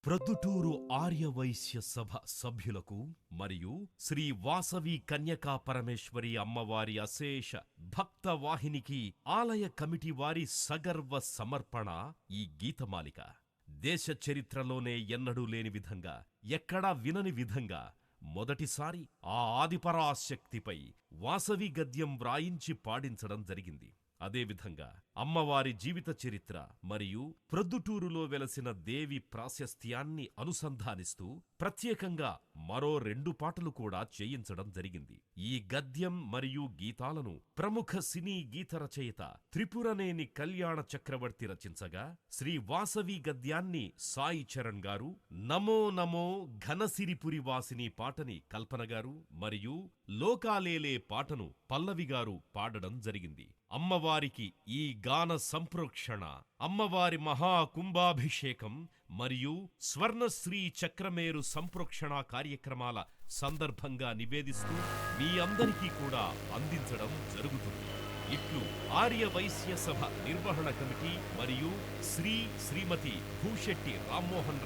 ప్రొద్దుటూరు ఆర్యవైశ్య సభ సభ్యులకు మరియు శ్రీ వాసవి కన్యకా పరమేశ్వరి అమ్మవారి అశేష భక్త వాహినికి ఆలయ కమిటీ వారి సగర్వ సమర్పణ ఈ గీతమాలిక. దేశ చరిత్రలోనే ఎన్నడూ లేని విధంగా, ఎక్కడా వినని విధంగా మొదటిసారి ఆ ఆదిపరాశక్తిపై వాసవి గద్యం వ్రాయించి పాడించడం జరిగింది. అదేవిధంగా అమ్మవారి జీవిత చరిత్ర మరియు ప్రొద్దుటూరులో వెలసిన దేవి ప్రాశస్త్యాన్ని అనుసంధానిస్తూ ప్రత్యేకంగా మరో 2 పాటలు కూడా చేయించడం జరిగింది. ఈ గద్యం మరియు గీతాలను ప్రముఖ సినీ గీత రచయిత త్రిపురనేని కళ్యాణ చక్రవర్తి రచించగా, శ్రీ వాసవి గద్యాన్ని సాయి చరణ్ గారు, నమో నమో ఘనసిరిపురి వాసిని పాటని కల్పన గారు మరియు లోకాలేలే పాటను పల్లవి గారు పాడడం జరిగింది. అమ్మవారికి ఈ గాన సంప్రోక్షణ, అమ్మవారి మహాకుంభాభిషేకం మరియు స్వర్ణశ్రీ చక్రమేరు సంప్రోక్షణ కార్యక్రమాల సందర్భంగా నివేదిస్తూ మీ అందరికీ కూడా అందించడం జరుగుతుంది. ఇట్లు ఆర్య వైశ్య సభ నిర్వహణ కమిటీ మరియు శ్రీమతి భూశెట్టి రామ్మోహన్